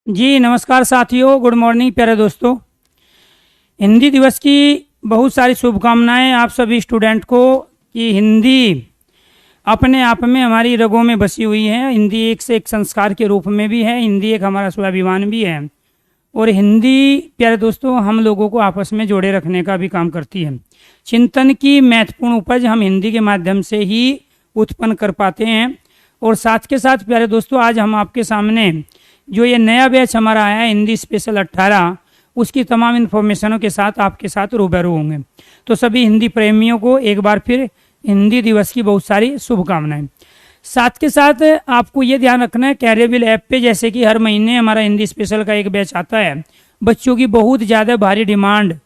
जी नमस्कार साथियों, good morning प्यारे दोस्तों। हिंदी दिवस की बहुत सारी शुभकामनाएं आप सभी स्टूडेंट को कि हिंदी अपने आप में हमारी रगों में बसी हुई है। हिंदी एक से एक संस्कार के रूप में भी है, हिंदी एक हमारा स्वाभिमान भी है और हिंदी प्यारे दोस्तों हम लोगों को आपस में जोड़े रखने का भी काम करती है। चिंतन की महत्वपूर्ण उपज हम हिंदी के माध्यम से ही उत्पन्न कर पाते हैं। और साथ के साथ प्यारे दोस्तों आज हम आपके सामने जो ये नया बैच हमारा आया है हिंदी स्पेशल 18, उसकी तमाम इन्फॉर्मेशनों के साथ आपके साथ रूबरू होंगे। तो सभी हिंदी प्रेमियों को एक बार फिर हिंदी दिवस की बहुत सारी शुभकामनाएं। साथ के साथ आपको ये ध्यान रखना है कैरियरबिल ऐप पे जैसे कि हर महीने हमारा हिंदी स्पेशल का एक बैच आता है, बच्चों की बहुत ज़्यादा भारी डिमांड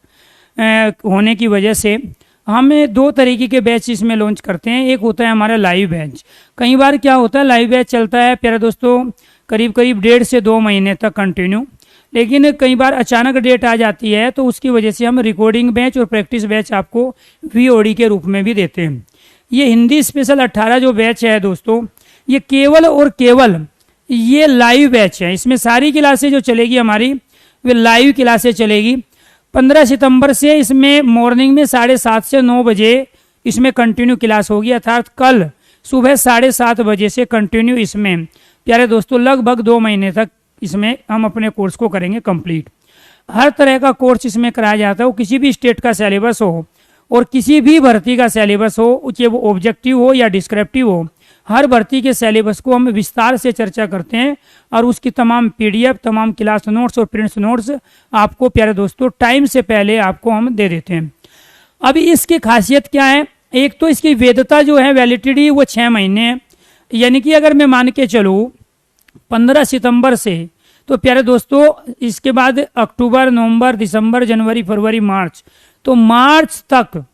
होने की वजह से हम दो तरीके के बैच इसमें लॉन्च करते हैं। एक होता है हमारा लाइव बैच। कई बार क्या होता है लाइव बैच चलता है प्यारे दोस्तों करीब 1.5 से 2 महीने तक कंटिन्यू, लेकिन कई बार अचानक डेट आ जाती है तो उसकी वजह से हम रिकॉर्डिंग बैच और प्रैक्टिस बैच आपको VOD के रूप में भी देते हैं। ये हिंदी स्पेशल 18 जो बैच है दोस्तों, ये केवल और केवल ये लाइव बैच है। इसमें सारी क्लासें जो चलेगी हमारी वे लाइव क्लासें चलेगी। 15 सितंबर से इसमें मॉर्निंग में 7:30 से 9 बजे इसमें कंटिन्यू क्लास होगी, अर्थात कल सुबह 7:30 बजे से कंटिन्यू इसमें प्यारे दोस्तों लगभग 2 महीने तक इसमें हम अपने कोर्स को करेंगे कंप्लीट। हर तरह का कोर्स इसमें कराया जाता है, वो किसी भी स्टेट का सिलेबस हो और किसी भी भर्ती का सिलेबस हो, चाहे वो ऑब्जेक्टिव हो या डिस्क्रिप्टिव हो, हर भर्ती के सिलेबस को हम विस्तार से चर्चा करते हैं और उसकी तमाम PDF, तमाम क्लास नोट्स और प्रिंट्स नोट्स आपको प्यारे दोस्तों टाइम से पहले आपको हम दे देते हैं। अभी इसकी खासियत क्या है, एक तो इसकी वैधता जो है वैलिडिटी वो 6 महीने है, यानी कि अगर मैं मान के चलूँ 15 सितंबर से तो प्यारे दोस्तों इसके बाद अक्टूबर, नवंबर, दिसंबर, जनवरी, फरवरी, मार्च, तो मार्च तक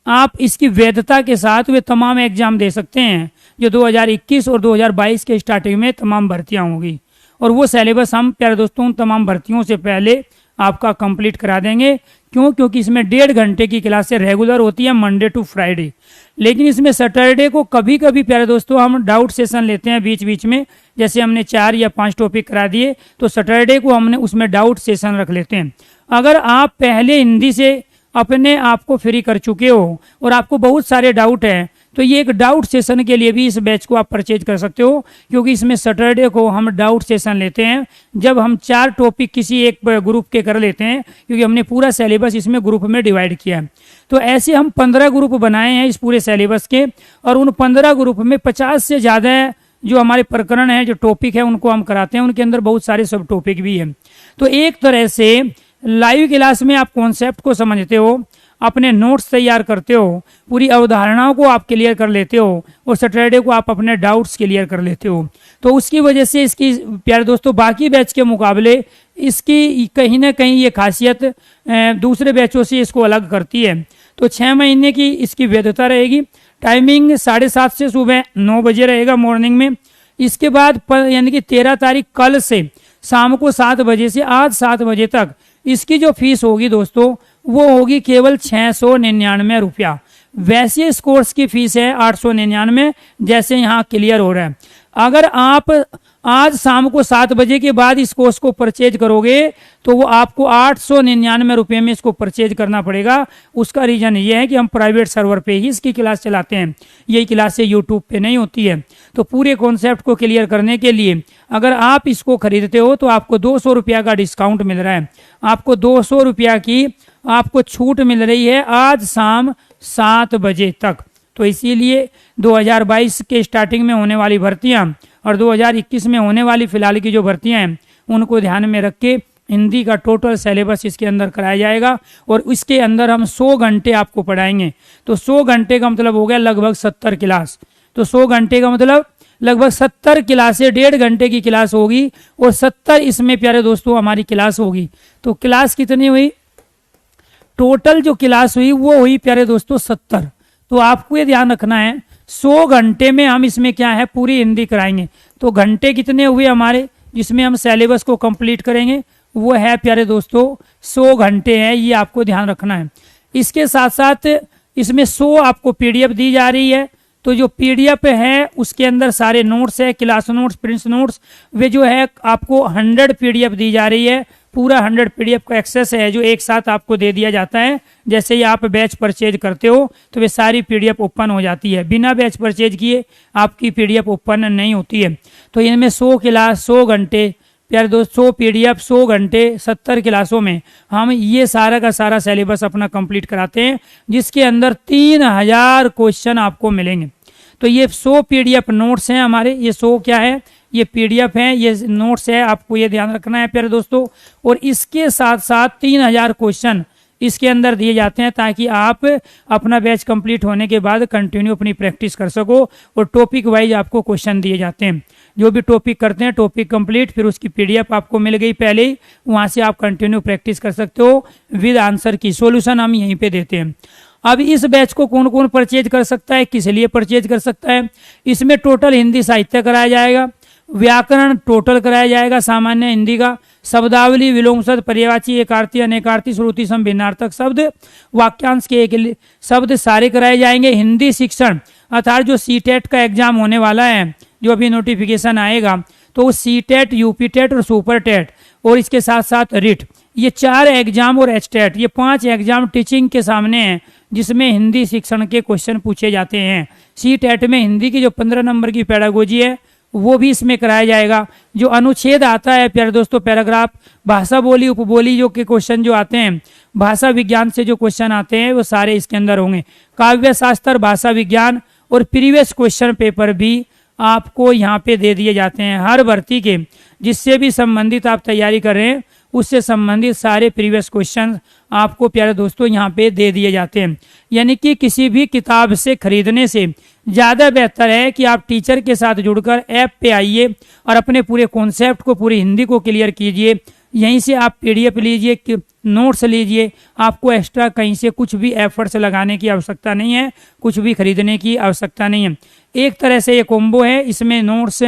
आप इसकी वैधता के साथ वे तमाम एग्जाम दे सकते हैं जो 2021 और 2022 के स्टार्टिंग में तमाम भर्तियां होंगी। और वो सिलेबस हम प्यारे दोस्तों उन तमाम भर्तियों से पहले आपका कंप्लीट करा देंगे। क्योंकि इसमें 1.5 घंटे की क्लासें रेगुलर होती है मंडे टू फ्राइडे, लेकिन इसमें सैटरडे को कभी कभी प्यारे दोस्तों हम डाउट सेशन लेते हैं बीच बीच में। जैसे हमने 4 या 5 टॉपिक करा दिए तो सैटरडे को हमने उसमें डाउट सेशन रख लेते हैं। अगर आप पहले हिंदी से अपने आप को फ्री कर चुके हो और आपको बहुत सारे डाउट हैं तो ये एक डाउट सेशन के लिए भी इस बैच को आप परचेज कर सकते हो, क्योंकि इसमें सैटरडे को हम डाउट सेशन लेते हैं जब हम 4 टॉपिक किसी एक ग्रुप के कर लेते हैं, क्योंकि हमने पूरा सिलेबस इसमें ग्रुप में डिवाइड किया है। तो ऐसे हम 15 ग्रुप बनाए हैं इस पूरे सिलेबस के और उन 15 ग्रुप में 50 से ज़्यादा जो हमारे प्रकरण है, जो टॉपिक है उनको हम कराते हैं। उनके अंदर बहुत सारे सब टॉपिक भी हैं। तो एक तरह से लाइव क्लास में आप कॉन्सेप्ट को समझते हो, अपने नोट्स तैयार करते हो, पूरी अवधारणाओं को आप क्लियर कर लेते हो और सैटरडे को आप अपने डाउट्स क्लियर कर लेते हो। तो उसकी वजह से इसकी प्यारे दोस्तों बाकी बैच के मुकाबले इसकी कहीं ना कहीं ये खासियत दूसरे बैचों से इसको अलग करती है। तो 6 महीने की इसकी वैधता रहेगी। टाइमिंग 7:30 से सुबह 9 बजे रहेगा मॉर्निंग में। इसके बाद यानी कि 13 तारीख कल से शाम को 7 बजे से आज 7 बजे तक इसकी जो फीस होगी दोस्तों वो होगी केवल 699 रुपया। वैसे इस कोर्स की फीस है 899, जैसे यहाँ क्लियर हो रहा है। अगर आप आज शाम को 7 बजे के बाद इस कोर्स को परचेज करोगे तो वो आपको 899 रुपये में इसको परचेज करना पड़ेगा। उसका रीज़न ये है कि हम प्राइवेट सर्वर पे ही इसकी क्लास चलाते हैं, यही क्लासें यूट्यूब पे नहीं होती है। तो पूरे कॉन्सेप्ट को क्लियर करने के लिए अगर आप इसको खरीदते हो तो आपको 200 रुपया का डिस्काउंट मिल रहा है, आपको 200 रुपया की आपको छूट मिल रही है आज शाम 7 बजे तक। तो इसीलिए 2022 के स्टार्टिंग में होने वाली भर्तियां और 2021 में होने वाली फिलहाल की जो भर्तियां हैं उनको ध्यान में रख के हिंदी का टोटल सिलेबस इसके अंदर कराया जाएगा और इसके अंदर हम 100 घंटे आपको पढ़ाएंगे। तो 100 घंटे का मतलब हो गया लगभग 70 क्लास। तो 100 घंटे का मतलब लगभग 70 क्लासें 1.5 घंटे की क्लास होगी और 70 इसमें प्यारे दोस्तों हमारी क्लास होगी। तो क्लास कितनी हुई, टोटल जो क्लास हुई वो हुई प्यारे दोस्तों 70। तो आपको ये ध्यान रखना है 100 घंटे में हम इसमें क्या है पूरी हिंदी कराएंगे। तो घंटे कितने हुए हमारे जिसमें हम सिलेबस को कंप्लीट करेंगे, वो है प्यारे दोस्तों 100 घंटे हैं, ये आपको ध्यान रखना है। इसके साथ साथ इसमें 100 आपको PDF दी जा रही है। तो जो पीडीएफ है उसके अंदर सारे नोट्स है, क्लास नोट्स, प्रिंस नोट्स, वे जो है आपको 100 पीडीएफ दी जा रही है। पूरा 100 पीडीएफ का एक्सेस है जो एक साथ आपको दे दिया जाता है। जैसे ही आप बैच परचेज करते हो तो वे सारी पीडीएफ ओपन हो जाती है। बिना बैच परचेज किए आपकी पीडीएफ ओपन नहीं होती है। तो इनमें 100 क्लास, 100 घंटे, प्यारे दोस्त, 100 पीडीएफ, 100 घंटे, 70 क्लासों में हम ये सारा का सारा सिलेबस अपना कंप्लीट कराते हैं, जिसके अंदर 3000 क्वेश्चन आपको मिलेंगे। तो ये 100 पीडीएफ नोट्स हैं हमारे। ये 100 क्या है, ये पीडीएफ है, ये नोट्स है, आपको ये ध्यान रखना है प्यारे दोस्तों। और इसके साथ साथ 3000 क्वेश्चन इसके अंदर दिए जाते हैं, ताकि आप अपना बैच कंप्लीट होने के बाद कंटिन्यू अपनी प्रैक्टिस कर सको। और टॉपिक वाइज आपको क्वेश्चन दिए जाते हैं, जो भी टॉपिक करते हैं टॉपिक कंप्लीट, फिर उसकी पीडीएफ आपको मिल गई पहले ही, वहाँ से आप कंटिन्यू प्रैक्टिस कर सकते हो विद आंसर की। सॉल्यूशन हम यहीं पे देते हैं। अब इस बैच को कौन कौन परचेज कर सकता है, किस लिए परचेज कर सकता है? इसमें टोटल हिंदी साहित्य कराया जाएगा, व्याकरण टोटल कराया जाएगा, सामान्य हिंदी का, शब्दावली, विलोम शब्द, पर्यायवाची, एकार्थी, अनेकार्थी, श्रुति सम, भिन्नार्थक शब्द, वाक्यांश के एक शब्द सारे कराए जाएंगे। हिंदी शिक्षण अर्थात जो सीटेट का एग्जाम होने वाला है, जो अभी नोटिफिकेशन आएगा, तो सीटेट, यूपी टेट और सुपर टेट, और इसके साथ साथ रिट, ये 4 एग्जाम और एचटेट, ये 5 एग्जाम टीचिंग के सामने हैं, जिसमें हिंदी शिक्षण के क्वेश्चन पूछे जाते हैं। सीटेट में हिंदी की जो 15 नंबर की पेडागोजी है वो भी इसमें कराया जाएगा। जो अनुच्छेद आता है प्यारे दोस्तों, पैराग्राफ, भाषा बोली, उपबोली जो के क्वेश्चन जो आते हैं, भाषा विज्ञान से जो क्वेश्चन आते हैं वो सारे इसके अंदर होंगे। काव्य शास्त्र, भाषा विज्ञान और प्रीवियस क्वेश्चन पेपर भी आपको यहाँ पे दे दिए जाते हैं। हर भर्ती के जिससे भी संबंधित आप तैयारी कर रहे हैं उससे संबंधित सारे प्रीवियस क्वेश्चन आपको प्यारे दोस्तों यहाँ पे दे दिए जाते हैं। यानी कि किसी भी किताब से खरीदने से ज़्यादा बेहतर है कि आप टीचर के साथ जुड़कर ऐप पे आइए और अपने पूरे कॉन्सेप्ट को, पूरी हिंदी को क्लियर कीजिए। यहीं से आप पीडीएफ लीजिए, नोट्स लीजिए, आपको एक्स्ट्रा कहीं से कुछ भी एफर्ट्स लगाने की आवश्यकता नहीं है, कुछ भी खरीदने की आवश्यकता नहीं है। एक तरह से ये कॉम्बो है, इसमें नोट्स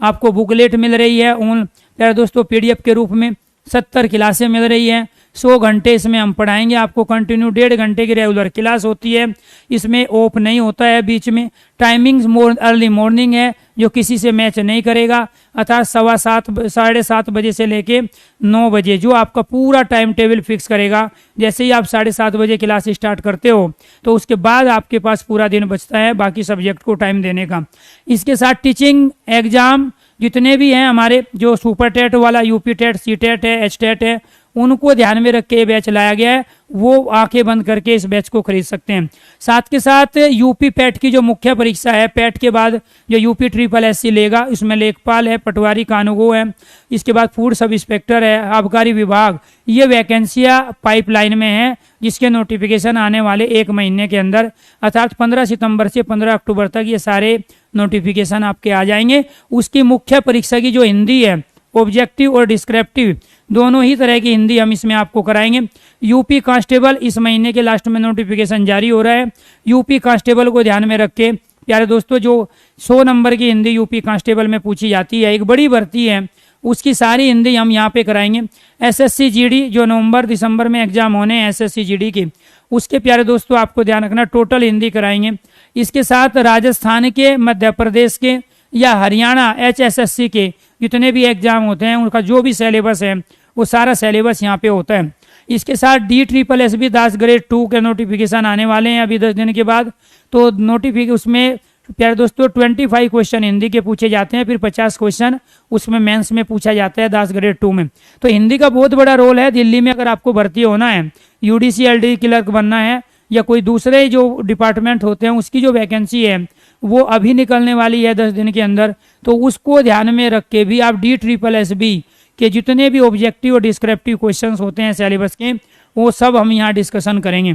आपको बुकलेट मिल रही है उन प्यारे दोस्तों पीडीएफ के रूप में, 70 क्लासें मिल रही है, 100 घंटे इसमें हम पढ़ाएंगे आपको कंटिन्यू, 1.5 घंटे की रेगुलर क्लास होती है, इसमें ऑफ नहीं होता है बीच में। टाइमिंग अर्ली मॉर्निंग है, जो किसी से मैच नहीं करेगा, अर्थात 7:15, 7:30 बजे से लेके 9 बजे, जो आपका पूरा टाइम टेबल फिक्स करेगा। जैसे ही आप 7:30 बजे क्लास स्टार्ट करते हो तो उसके बाद आपके पास पूरा दिन बचता है बाकी सब्जेक्ट को टाइम देने का। इसके साथ टीचिंग एग्जाम जितने भी हैं हमारे, जो सुपर टेट वाला, यूपी टेट, सी टेट है, एच टेट है, उनको ध्यान में रख के बैच लाया गया है। वो आंखें बंद करके इस बैच को खरीद सकते हैं। साथ के साथ यूपी पैट की जो मुख्य परीक्षा है, पैट के बाद जो यूपी SSS लेगा, इसमें लेखपाल है, पटवारी कानूगो है, इसके बाद फूड सब इंस्पेक्टर है, आबकारी विभाग, ये वैकेंसियां पाइपलाइन में है, जिसके नोटिफिकेशन आने वाले 1 महीने के अंदर, अर्थात 15 सितंबर से 15 अक्टूबर तक ये सारे नोटिफिकेशन आपके आ जाएंगे। उसकी मुख्य परीक्षा की जो हिंदी है, ऑब्जेक्टिव और डिस्क्रिप्टिव, दोनों ही तरह की हिंदी हम इसमें आपको कराएंगे। यूपी कांस्टेबल इस महीने के लास्ट में नोटिफिकेशन जारी हो रहा है। यूपी कांस्टेबल को ध्यान में रख के प्यारे दोस्तों, जो 100 नंबर की हिंदी यूपी कांस्टेबल में पूछी जाती है, एक बड़ी भर्ती है, उसकी सारी हिंदी हम यहाँ पे कराएंगे। SSC GD जो नवंबर दिसंबर में एग्जाम होने हैं SSC GD की, उसके प्यारे दोस्तों आपको ध्यान रखना, टोटल हिंदी कराएंगे। इसके साथ राजस्थान के, मध्य प्रदेश के या हरियाणा HSSC के जितने भी एग्जाम होते हैं, उनका जो भी सिलेबस है वो सारा सिलेबस यहाँ पे होता है। इसके साथ DSSS दास ग्रेड 2 के नोटिफिकेशन आने वाले हैं अभी 10 दिन के बाद। तो नोटिफिकेशन उसमें प्यारे दोस्तों 25 क्वेश्चन हिंदी के पूछे जाते हैं, फिर 50 क्वेश्चन उसमें मेंस में पूछा जाता है दास ग्रेड 2 में। तो हिंदी का बहुत बड़ा रोल है। दिल्ली में अगर आपको भर्ती होना है, UDC LD क्लर्क बनना है, या कोई दूसरे जो डिपार्टमेंट होते हैं उसकी जो वैकेंसी है वो अभी निकलने वाली है 10 दिन के अंदर, तो उसको ध्यान में रख के भी आप DSSS के जितने भी ऑब्जेक्टिव और डिस्क्रिप्टिव क्वेश्चंस होते हैं सिलेबस के, वो सब हम यहाँ डिस्कशन करेंगे।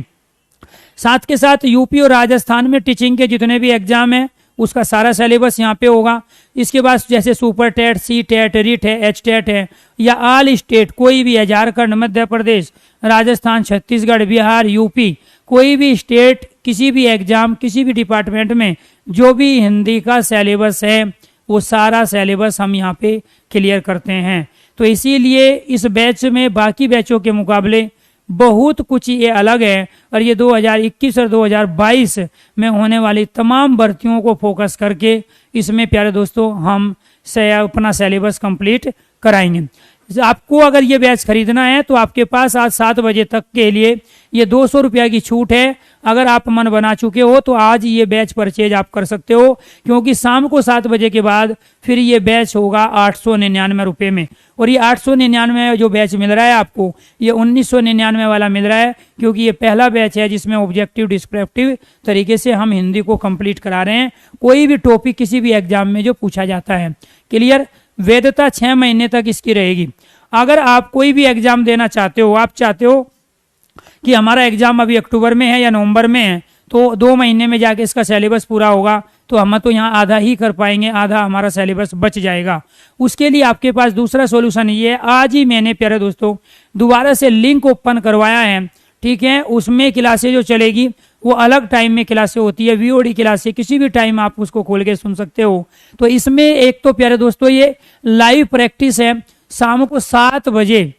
साथ के साथ यूपी और राजस्थान में टीचिंग के जितने भी एग्जाम हैं उसका सारा सिलेबस यहाँ पे होगा। इसके बाद जैसे super TET, C TET, REET है, एच टेट है, या ऑल स्टेट कोई भी है, झारखंड, मध्य प्रदेश, राजस्थान, छत्तीसगढ़, बिहार, यूपी, कोई भी स्टेट, किसी भी एग्जाम, किसी भी डिपार्टमेंट में जो भी हिंदी का सिलेबस है वो सारा सिलेबस हम यहाँ पे क्लियर करते हैं। तो इसीलिए इस बैच में बाकी बैचों के मुकाबले बहुत कुछ ये अलग है। और ये 2021 और 2022 में होने वाली तमाम भर्तियों को फोकस करके इसमें प्यारे दोस्तों हम अपना सिलेबस कंप्लीट कराएंगे। आपको अगर ये बैच खरीदना है तो आपके पास आज 7 बजे तक के लिए ये 200 रुपया की छूट है। अगर आप मन बना चुके हो तो आज ये बैच परचेज आप कर सकते हो, क्योंकि शाम को 7 बजे के बाद फिर ये बैच होगा 899 रुपये में। और ये 899 जो बैच मिल रहा है आपको, ये 1999 वाला मिल रहा है, क्योंकि ये पहला बैच है जिसमें ऑब्जेक्टिव डिस्क्रिप्टिव तरीके से हम हिंदी को कंप्लीट करा रहे हैं। कोई भी टॉपिक किसी भी एग्जाम में जो पूछा जाता है, क्लियर। वैधता 6 महीने तक इसकी रहेगी। अगर आप कोई भी एग्जाम देना चाहते हो, आप चाहते हो कि हमारा एग्जाम अभी अक्टूबर में है या नवंबर में है, तो 2 महीने में जाके इसका सिलेबस पूरा होगा, तो हम तो यहाँ आधा ही कर पाएंगे, आधा हमारा सिलेबस बच जाएगा। उसके लिए आपके पास दूसरा सॉल्यूशन ये है, आज ही मैंने प्यारे दोस्तों दोबारा से लिंक ओपन करवाया है, ठीक है। उसमें क्लासें जो चलेगी वो अलग टाइम में क्लासें होती है, वीओडी क्लासें, किसी भी टाइम आप उसको खोल के सुन सकते हो। तो इसमें एक तो प्यारे दोस्तों ये लाइव प्रैक्टिस है, शाम को 7 बजे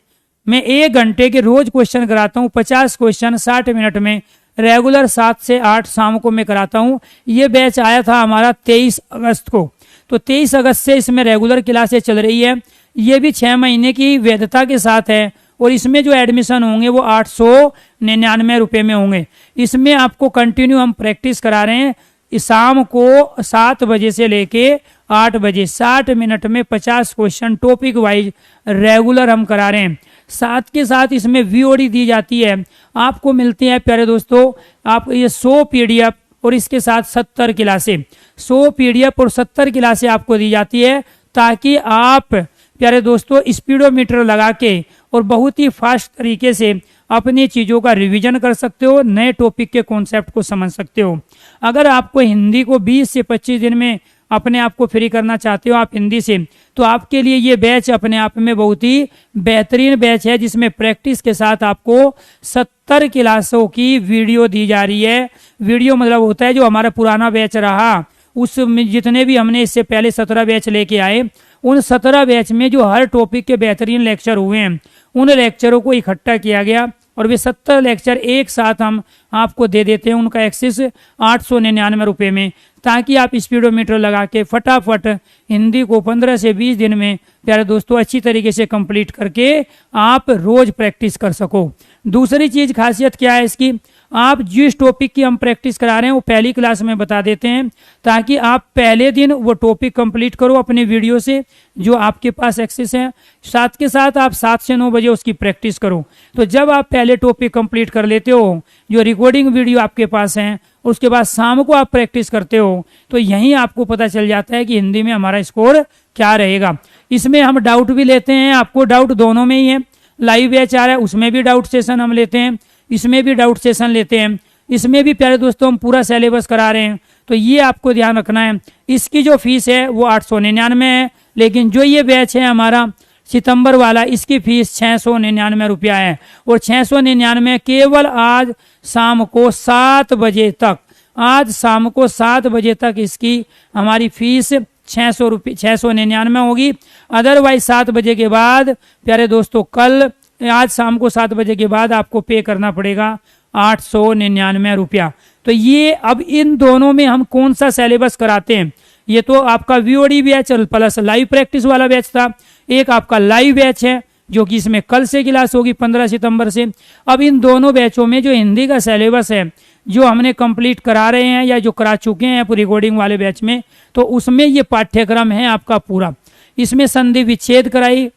मैं 1 घंटे के रोज क्वेश्चन कराता हूँ, 50 क्वेश्चन 60 मिनट में, रेगुलर 7 से 8 शाम को मैं कराता हूँ। ये बैच आया था हमारा 23 अगस्त को, तो 23 अगस्त से इसमें रेगुलर क्लासें चल रही है। ये भी 6 महीने की वैधता के साथ है, और इसमें जो एडमिशन होंगे वो 899 रुपये में होंगे। इसमें आपको कंटिन्यू हम प्रैक्टिस करा रहे हैं, शाम को 7 बजे से लेके 8 बजे 60 मिनट में 50 क्वेश्चन टॉपिक वाइज रेगुलर हम करा रहे हैं। साथ के साथ इसमें वीओडी दी जाती है, आपको मिलती है प्यारे दोस्तों, आप ये 100 पीडीएफ और इसके साथ 70 क्लासें, 100 पीडीएफ और 70 क्लासें आपको दी जाती है, ताकि आप प्यारे दोस्तों स्पीडोमीटर लगा के और बहुत ही फास्ट तरीके से अपनी चीज़ों का रिवीजन कर सकते हो, नए टॉपिक के कॉन्सेप्ट को समझ सकते हो। अगर आपको हिंदी को 20 से 25 दिन में अपने आप को फ्री करना चाहते हो आप हिंदी से, तो आपके लिए ये बैच अपने आप में बहुत ही बेहतरीन बैच है, जिसमें प्रैक्टिस के साथ आपको 70 क्लासों की वीडियो दी जा रही है। वीडियो मतलब होता है जो हमारा पुराना बैच रहा, उस जितने भी हमने इससे पहले 17 बैच लेके आए, उन 17 बैच में जो हर टॉपिक के बेहतरीन लेक्चर हुए हैं, उन लेक्चरों को इकट्ठा किया गया और वे 70 लेक्चर एक साथ हम आपको दे देते हैं, उनका एक्सेस 899 रुपये में, ताकि आप स्पीडोमीटर लगा के फटाफट हिंदी को 15 से 20 दिन में प्यारे दोस्तों अच्छी तरीके से कंप्लीट करके आप रोज प्रैक्टिस कर सको। दूसरी चीज़ खासियत क्या है इसकी, आप जिस टॉपिक की हम प्रैक्टिस करा रहे हैं वो पहली क्लास में बता देते हैं, ताकि आप पहले दिन वो टॉपिक कंप्लीट करो अपने वीडियो से जो आपके पास एक्सेस है। साथ के साथ आप 7 से 9 बजे उसकी प्रैक्टिस करो। तो जब आप पहले टॉपिक कंप्लीट कर लेते हो, जो रिकॉर्डिंग वीडियो आपके पास है, उसके बाद शाम को आप प्रैक्टिस करते हो, तो यहीं आपको पता चल जाता है कि हिंदी में हमारा स्कोर क्या रहेगा। इसमें हम डाउट भी लेते हैं, आपको डाउट दोनों में ही है। लाइव बैच आ रहा है उसमें भी डाउट सेशन हम लेते हैं, इसमें भी डाउट सेशन लेते हैं। इसमें भी प्यारे दोस्तों हम पूरा सिलेबस करा रहे हैं, तो ये आपको ध्यान रखना है। इसकी जो फीस है वो 899 है, लेकिन जो ये बैच है हमारा सितंबर वाला, इसकी फीस 699 रुपया है। और 699 केवल आज शाम को 7 बजे तक, आज शाम को 7 बजे तक इसकी हमारी फीस 699 होगी। अदरवाइज 7 बजे के बाद प्यारे दोस्तों कल आज शाम को 7 बजे के बाद आपको पे करना पड़ेगा 899 रुपया। तो ये अब इन दोनों में हम कौन सा सिलेबस कराते हैं, ये तो आपका VOD batch plus live practice वाला बैच था, एक आपका लाइव बैच है जो कि इसमें कल से क्लास होगी 15 सितंबर से। अब इन दोनों बैचों में जो हिंदी का सिलेबस है जो हमने कंप्लीट करा रहे हैं या जो करा चुके हैं रिकॉर्डिंग वाले बैच में, तो उसमें ये पाठ्यक्रम है आपका पूरा। इसमें संधि विच्छेद कराई,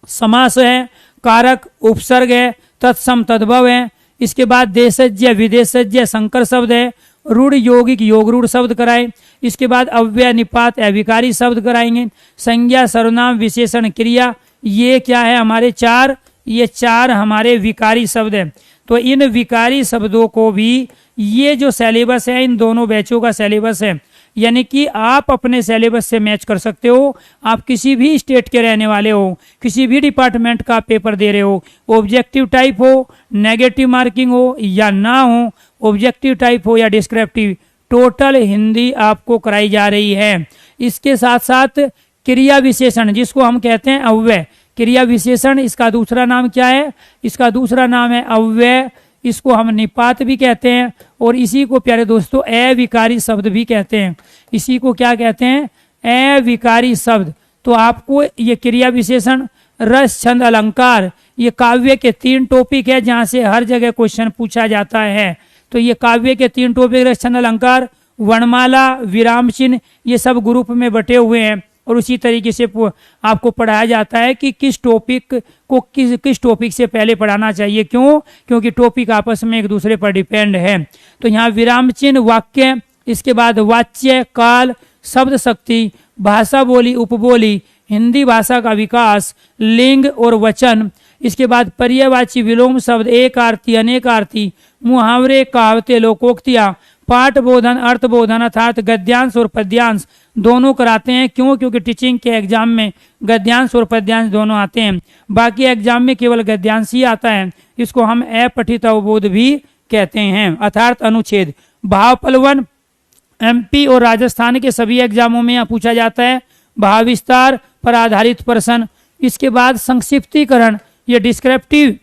समास है, कारक उपसर्ग है, तत्सम तद्भव है, इसके बाद देशज्य विदेशज्य संकर शब्द है, रूढ़ यौगिक योग रूढ़ शब्द कराए, इसके बाद अव्यय निपात अविकारी शब्द कराएंगे, संज्ञा सर्वनाम विशेषण क्रिया, ये क्या है हमारे 4, ये 4 हमारे विकारी शब्द है। तो इन विकारी शब्दों को भी ये जो सिलेबस है इन दोनों बैचों का सिलेबस है, यानी कि आप अपने सिलेबस से मैच कर सकते हो। आप किसी भी स्टेट के रहने वाले हो, किसी भी डिपार्टमेंट का पेपर दे रहे हो, ऑब्जेक्टिव टाइप हो, नेगेटिव मार्किंग हो या ना हो, ऑब्जेक्टिव टाइप हो या डिस्क्रिप्टिव, टोटल हिंदी आपको कराई जा रही है। इसके साथ साथ क्रिया विशेषण जिसको हम कहते हैं अव्यय, क्रिया विशेषण, इसका दूसरा नाम क्या है? इसका दूसरा नाम है अव्यय, इसको हम निपात भी कहते हैं, और इसी को प्यारे दोस्तों अविकारी शब्द भी कहते हैं। इसी को क्या कहते हैं? अविकारी शब्द। तो आपको ये क्रिया विशेषण, रस, छंद, अलंकार, ये काव्य के 3 टॉपिक है जहां से हर जगह क्वेश्चन पूछा जाता है। तो ये काव्य के 3 टॉपिक, रस, छंद, अलंकार, वर्णमाला, विराम चिन्ह, ये सब ग्रुप में बटे हुए हैं। और उसी तरीके से आपको पढ़ाया जाता है कि किस टॉपिक को किस टॉपिक से पहले पढ़ाना चाहिए। क्यों? क्योंकि टॉपिक आपस में एक दूसरे पर डिपेंड है। तो यहाँ विराम चिन्ह, वाक्य, इसके बाद वाच्य, काल, शब्द शक्ति, भाषा बोली, उपबोली, हिंदी भाषा का विकास, लिंग और वचन, इसके बाद पर्यायवाची विलोम शब्द, एक आरती, अनेक आरती, मुहावरे, कहावतें, लोकोक्तियां, पाठ बोधन, अर्थ बोधन, अर्थात गद्यांश और पद्यांश दोनों कराते हैं। क्यों? क्योंकि टीचिंग के एग्जाम में गद्यांश और पद्यांश दोनों आते हैं, बाकी एग्जाम में केवल गद्यांश ही आता है। इसको हम अपठित अवबोध भी कहते हैं, अर्थात अनुच्छेद। भाव पलवन एमपी और राजस्थान के सभी एग्जामों में पूछा जाता है। भाव विस्तार पर आधारित प्रश्न। इसके बाद संक्षिप्तीकरण, ये डिस्क्रिप्टिव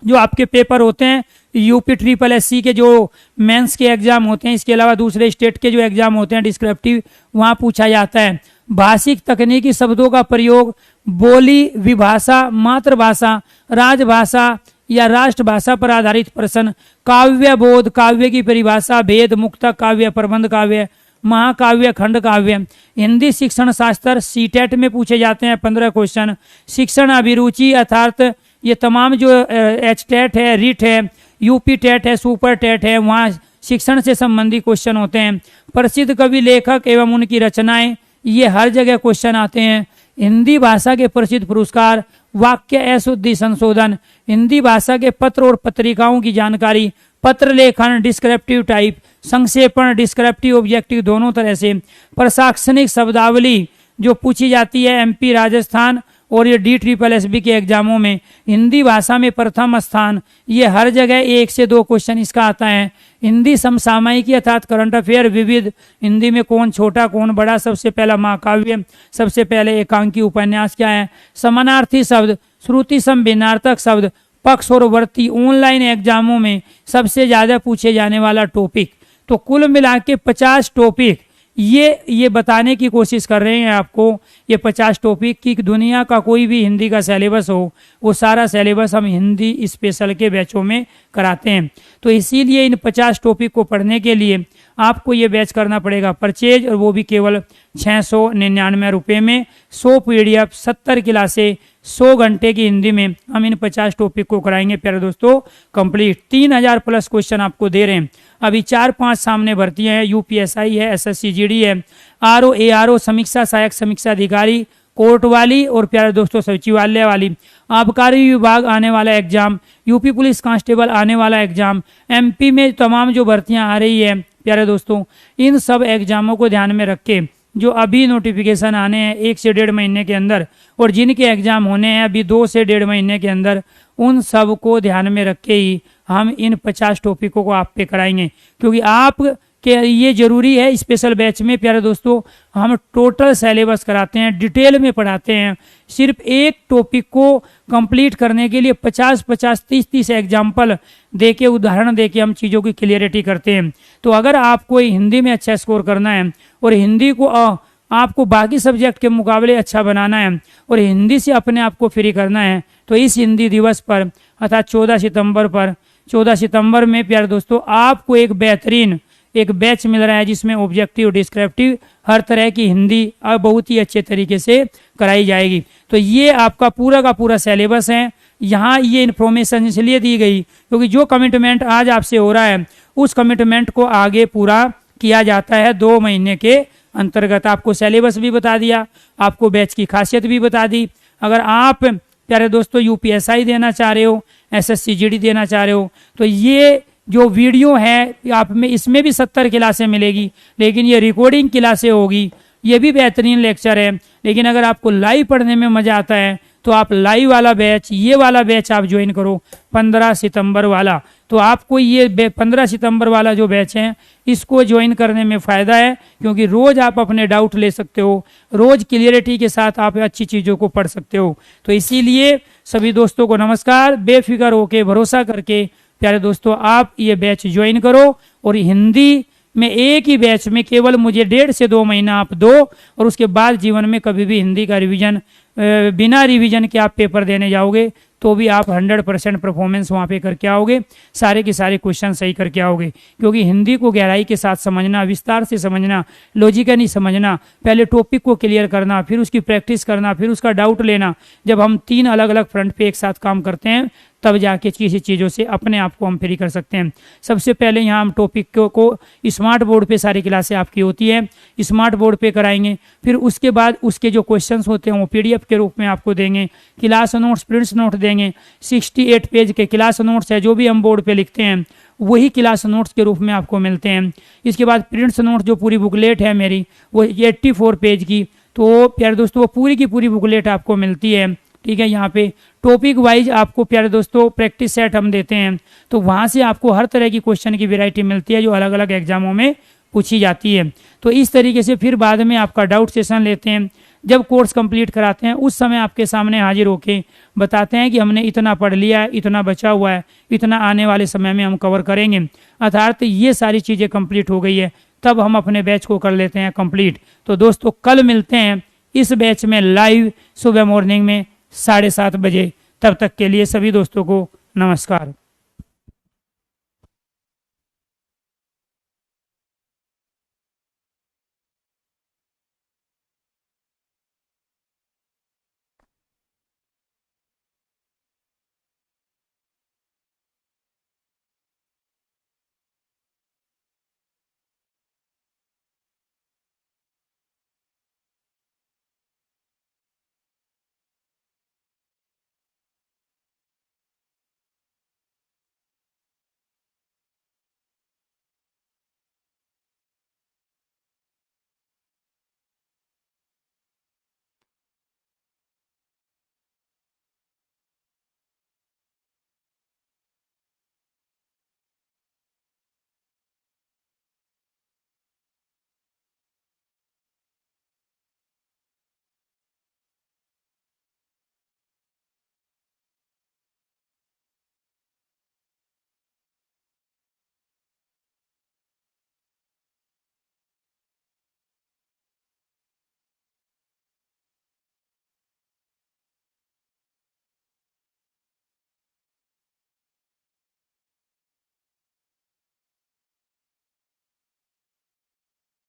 जो आपके पेपर होते हैं यूपी ट्रिपल एससी के जो मेंस के एग्जाम होते हैं, इसके अलावा दूसरे स्टेट के जो एग्जाम होते हैं डिस्क्रिप्टिव, वहां पूछा जाता है। भाषिक तकनीकी शब्दों का प्रयोग, बोली, विभाषा, मातृभाषा, राजभाषा या राष्ट्रभाषा पर आधारित प्रश्न। काव्य बोध, काव्य की परिभाषा, भेद, मुक्तक काव्य, प्रबंध काव्य, महाकाव्य, खंड काव्य। हिंदी शिक्षण शास्त्र सीटेट में पूछे जाते हैं 15 क्वेश्चन। शिक्षण अभिरुचि, अर्थात ये तमाम जो एचटेट है, रीट है, यूपी टेट है, सुपर टेट है, वहाँ शिक्षण से संबंधित क्वेश्चन होते हैं। प्रसिद्ध कवि, लेखक एवं उनकी रचनाएं, ये हर जगह क्वेश्चन आते हैं। हिंदी भाषा के प्रसिद्ध पुरस्कार, वाक्य अशुद्धि संशोधन, हिंदी भाषा के पत्र और पत्रिकाओं की जानकारी, पत्र लेखन, डिस्क्रिप्टिव टाइप, संक्षेपण, डिस्क्रिप्टिव ऑब्जेक्टिव दोनों तरह से। प्रशासनिक शब्दावली जो पूछी जाती है एमपी, राजस्थान और ये DSSB के एग्जामों में। हिंदी भाषा में प्रथम स्थान, ये हर जगह 1 से 2 क्वेश्चन इसका आता है। हिंदी समसामयिकी अर्थात करंट अफेयर, विविध, हिंदी में कौन छोटा कौन बड़ा, सबसे पहला महाकाव्य, सबसे पहले एकांकी उपन्यास क्या है। समानार्थी शब्द, श्रुति सम भिन्नार्थक शब्द, पक्ष और वर्ती, ऑनलाइन एग्जामों में सबसे ज्यादा पूछे जाने वाला टॉपिक। तो कुल मिला के 50 टॉपिक ये बताने की कोशिश कर रहे हैं आपको, ये 50 टॉपिक की दुनिया का कोई भी हिंदी का सिलेबस हो, वो सारा सिलेबस हम हिंदी स्पेशल के बैचों में कराते हैं। तो इसीलिए इन 50 टॉपिक को पढ़ने के लिए आपको ये बैच करना पड़ेगा परचेज, और वो भी केवल 699 रुपये में। 100 PDF, 70 क्लासें, 100 घंटे की हिंदी में हम इन 50 टॉपिक को कराएंगे प्यारे दोस्तों कंप्लीट। 3000 प्लस क्वेश्चन आपको दे रहे हैं। अभी 4-5 सामने भर्तियां हैं, UPSI है, SSC GD है, RO ARO, समीक्षा सहायक समीक्षा अधिकारी, कोर्ट वाली और प्यारे दोस्तों सचिवालय वाली, आबकारी विभाग आने वाला एग्जाम, यूपी पुलिस कांस्टेबल आने वाला एग्जाम, MP में तमाम जो भर्तियां आ रही है प्यारे दोस्तों, इन सब एग्जामों को ध्यान में रख के जो अभी नोटिफिकेशन आने हैं 1 से 1.5 महीने के अंदर, और जिनके एग्जाम होने हैं अभी 2 से 1.5 महीने के अंदर, उन सब को ध्यान में रख के ही हम इन 50 टॉपिकों को आप पे कराएंगे। क्योंकि आप के ये जरूरी है। स्पेशल बैच में प्यारे दोस्तों हम टोटल सिलेबस कराते हैं, डिटेल में पढ़ाते हैं। सिर्फ एक टॉपिक को कंप्लीट करने के लिए 50-50, 30-30 एग्जाम्पल देके, उदाहरण देके हम चीज़ों की क्लियरिटी करते हैं। तो अगर आपको हिंदी में अच्छा स्कोर करना है और हिंदी को आपको बाकी सब्जेक्ट के मुकाबले अच्छा बनाना है और हिंदी से अपने आप को फ्री करना है, तो इस हिंदी दिवस पर अर्थात 14 सितंबर में प्यारे दोस्तों आपको एक बेहतरीन एक बैच मिल रहा है जिसमें ऑब्जेक्टिव, डिस्क्रिप्टिव, हर तरह की हिंदी बहुत ही अच्छे तरीके से कराई जाएगी। तो ये आपका पूरा का पूरा सिलेबस है। यहाँ ये इन्फॉर्मेशन इसलिए दी गई क्योंकि जो कमिटमेंट आज आपसे हो रहा है उस कमिटमेंट को आगे पूरा किया जाता है 2 महीने के अंतर्गत। आपको सिलेबस भी बता दिया, आपको बैच की खासियत भी बता दी। अगर आप प्यारे दोस्तों UPSI देना चाह रहे हो, SSC GD देना चाह रहे हो, तो ये जो वीडियो है आप में इसमें भी 70 क्लासें मिलेगी, लेकिन ये रिकॉर्डिंग क्लासें होगी। ये भी बेहतरीन लेक्चर है। लेकिन अगर आपको लाइव पढ़ने में मजा आता है तो आप लाइव वाला बैच, ये वाला बैच आप ज्वाइन करो 15 सितंबर वाला। तो आपको ये 15 सितंबर वाला जो बैच है इसको ज्वाइन करने में फ़ायदा है, क्योंकि रोज़ आप अपने डाउट ले सकते हो, रोज़ क्लियरिटी के साथ आप अच्छी चीज़ों को पढ़ सकते हो। तो इसीलिए सभी दोस्तों को नमस्कार, बेफिक्र होके भरोसा करके प्यारे दोस्तों आप ये बैच ज्वाइन करो, और हिंदी में एक ही बैच में केवल मुझे 1.5 से 2 महीना आप दो, और उसके बाद जीवन में कभी भी हिंदी का रिवीजन बिना रिवीजन के आप पेपर देने जाओगे तो भी आप 100% परफॉर्मेंस वहाँ पे करके आओगे, सारे के सारे क्वेश्चन सही करके आओगे। क्योंकि हिंदी को गहराई के साथ समझना, विस्तार से समझना, लॉजिकली समझना, पहले टॉपिक को क्लियर करना, फिर उसकी प्रैक्टिस करना, फिर उसका डाउट लेना, जब हम 3 अलग अलग फ्रंट पे एक साथ काम करते हैं तब जाके किसी चीज़ों से अपने आप को हम फ्री कर सकते हैं। सबसे पहले यहाँ हम टॉपिक को स्मार्ट बोर्ड पे सारी क्लासें आपकी होती है, स्मार्ट बोर्ड पे कराएंगे, फिर उसके बाद उसके जो क्वेश्चंस होते हैं वो PDF के रूप में आपको देंगे, क्लास नोट्स, प्रिंट्स नोट देंगे, 68 पेज के क्लास नोट्स है, जो भी हम बोर्ड पे लिखते हैं वही क्लास नोट्स के रूप में आपको मिलते हैं। इसके बाद प्रिंट्स नोट जो पूरी बुकलेट है मेरी वो 84 पेज की, तो प्यारे दोस्तों वो पूरी की पूरी बुकलेट आपको मिलती है। ठीक है, यहाँ पे टॉपिक वाइज आपको प्यारे दोस्तों प्रैक्टिस सेट हम देते हैं, तो वहाँ से आपको हर तरह की क्वेश्चन की वैरायटी मिलती है जो अलग अलग एग्जामों में पूछी जाती है। तो इस तरीके से फिर बाद में आपका डाउट सेशन लेते हैं, जब कोर्स कंप्लीट कराते हैं उस समय आपके सामने हाजिर होके बताते हैं कि हमने इतना पढ़ लिया है, इतना बचा हुआ है, इतना आने वाले समय में हम कवर करेंगे, अर्थात ये सारी चीज़ें कंप्लीट हो गई है, तब हम अपने बैच को कर लेते हैं कंप्लीट। तो दोस्तों कल मिलते हैं इस बैच में लाइव सुबह मॉर्निंग में 7:30 बजे। तब तक के लिए सभी दोस्तों को नमस्कार।